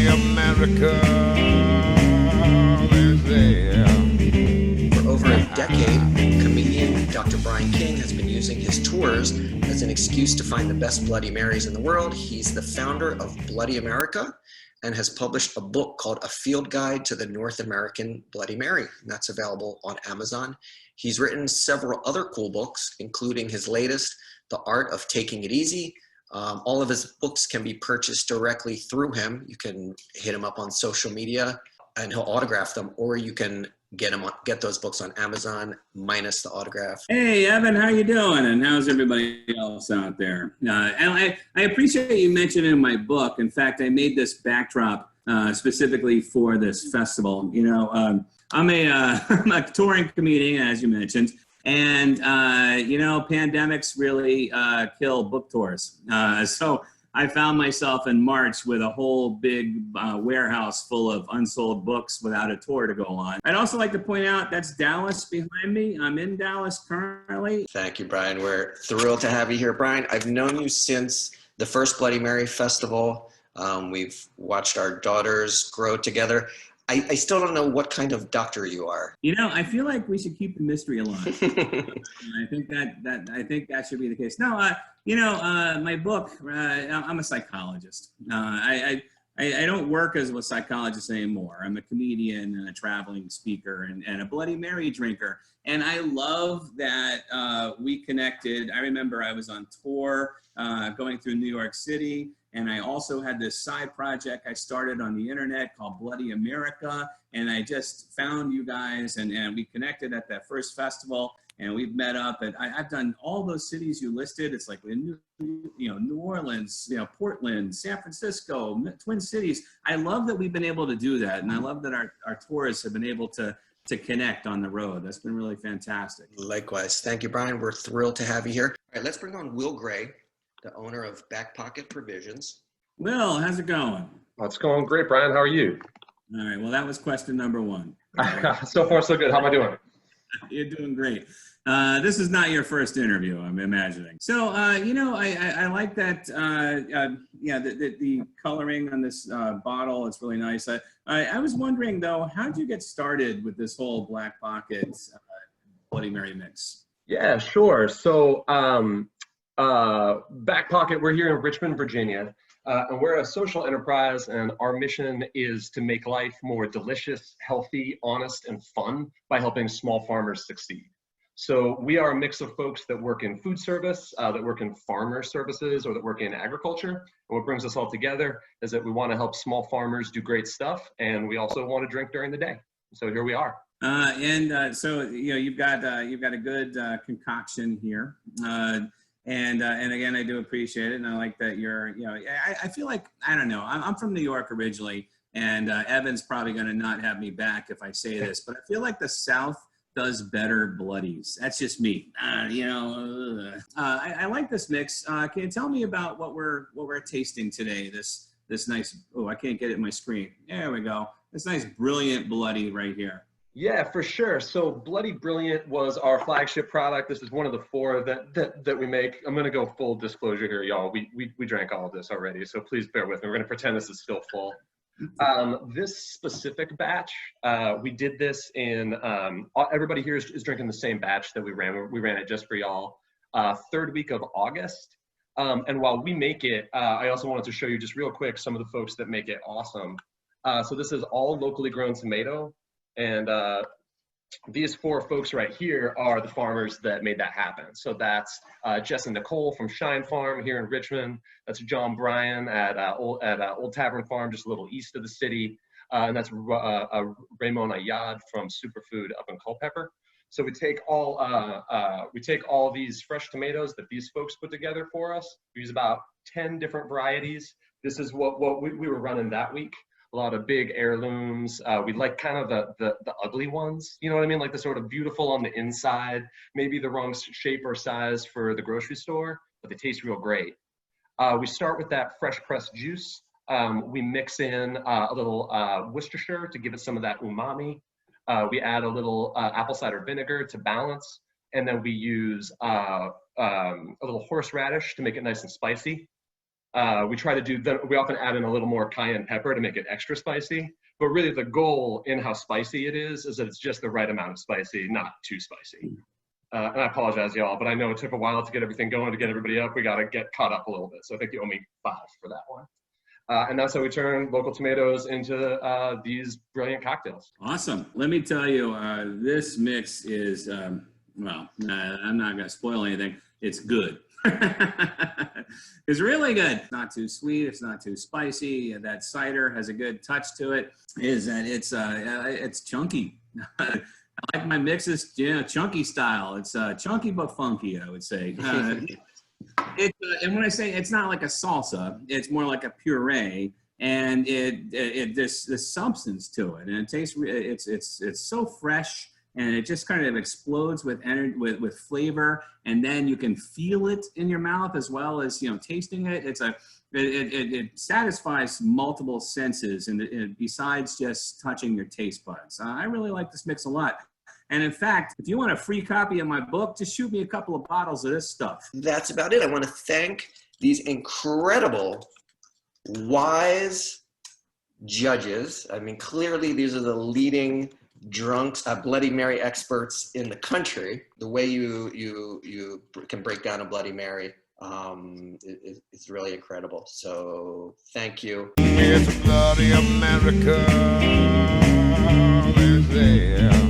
Bloody America is there. For over a decade, comedian Dr. Brian King has been using his tours as an excuse to find the best Bloody Marys in the world. He's the founder of Bloody America and has published a book called A Field Guide to the North American Bloody Mary. And that's available on Amazon. He's written several other cool books, including his latest, The Art of Taking It Easy. All of his books can be purchased directly through him. You can hit him up on social media and he'll autograph them, or you can get those books on Amazon minus the autograph. Hey, Evan, how you doing? And how's everybody else out there? And I appreciate you mentioning my book. In fact, I made this backdrop specifically for this festival. You know, I'm a touring comedian, as you mentioned. And, you know, pandemics really kill book tours. So I found myself in March with a whole big warehouse full of unsold books without a tour to go on. I'd also like to point out that's Dallas behind me. I'm in Dallas currently. Thank you, Brian. We're thrilled to have you here. Brian, I've known you since the first Bloody Mary Festival. We've watched our daughters grow together. I still don't know what kind of doctor you are. You know, I feel like we should keep the mystery alive. I think that should be the case. No, you know, my book. I'm a psychologist. I don't work as a psychologist anymore. I'm a comedian and a traveling speaker and a Bloody Mary drinker. And I love that we connected. I remember I was on tour going through New York City. And I also had this side project I started on the internet called Bloody America. And I just found you guys and we connected at that first festival and we've met up. And I've done all those cities you listed. It's like, New Orleans, Portland, San Francisco, Twin Cities. I love that we've been able to do that. And I love that our tours have been able to connect on the road. That's been really fantastic. Likewise. Thank you, Brian. We're thrilled to have you here. All right, let's bring on Will Gray, the owner of Back Pocket Provisions. Will, how's it going? Well, it's going great, Brian. How are you? All right, well, that was question number one. So far, so good. How am I doing? You're doing great. This is not your first interview, I'm imagining. So, you know, I like that, the coloring on this bottle. It's really nice. I was wondering, though, how'd you get started with this whole Black Pocket Bloody Mary mix? Yeah, sure. So, Back Pocket, we're here in Richmond, Virginia, and we're a social enterprise, and our mission is to make life more delicious, healthy, honest, and fun by helping small farmers succeed. So we are a mix of folks that work in food service, that work in farmer services, or that work in agriculture. And what brings us all together is that we want to help small farmers do great stuff, and we also want to drink during the day. So here we are. So you know you've got a good concoction here. And again, I do appreciate it, and I like that you're, I feel like, I don't know, I'm from New York originally, and Evan's probably going to not have me back if I say this, but I feel like the South does better bloodies. That's just me, I like this mix. Can you tell me about what we're tasting today? This nice, I can't get it in my screen. There we go. This nice, brilliant bloody right here. Yeah, for sure. So Bloody Brilliant was our flagship product. This is one of the four that we make. I'm going to go full disclosure here, y'all. We drank all of this already, so please bear with me. We're going to pretend this is still full. This specific batch, we did this in, everybody here is drinking the same batch that we ran. We ran it just for y'all. Third week of August. And while we make it, I also wanted to show you just real quick some of the folks that make it awesome. So this is all locally grown tomato. And these four folks right here are the farmers that made that happen. So that's Jess and Nicole from Shine Farm here in Richmond. That's John Bryan at Old Tavern Farm, just a little east of the city. And that's Raymond Ayad from Superfood up in Culpeper. So we take all these fresh tomatoes that these folks put together for us. We use about 10 different varieties. This is what we were running that week. A lot of big heirlooms. We like kind of the ugly ones, you know what I mean? Like the sort of beautiful on the inside, maybe the wrong shape or size for the grocery store, but they taste real great. We start with that fresh pressed juice. We mix in a little Worcestershire to give it some of that umami. We add a little apple cider vinegar to balance. And then we use a little horseradish to make it nice and spicy. We try to do, we often add in a little more cayenne pepper to make it extra spicy. But really the goal in how spicy it is that it's just the right amount of spicy, not too spicy. And I apologize, y'all, but I know it took a while to get everything going, to get everybody up. We got to get caught up a little bit. So I think you owe me 5 for that one. And that's how we turn local tomatoes into these brilliant cocktails. Awesome. Let me tell you, this mix is, well, I'm not going to spoil anything. It's good. It's really good. It's not too sweet. It's not too spicy. That cider has a good touch to it. Is that it's chunky. I like my mixes, chunky style. It's chunky but funky, I would say. And when I say it's not like a salsa, it's more like a puree, and there's substance to it, and it tastes. It's so fresh, and it just kind of explodes with energy, with flavor, and then you can feel it in your mouth as well as tasting it. It satisfies multiple senses, and besides just touching your taste buds. I really like this mix a lot. And in fact, if you want a free copy of my book, just shoot me a couple of bottles of this stuff. That's about it. I want to thank these incredible, wise judges. I mean, clearly these are the leading drunks, Bloody Mary experts in the country. The way you can break down a Bloody Mary is really incredible. So thank you. It's bloody America. They say.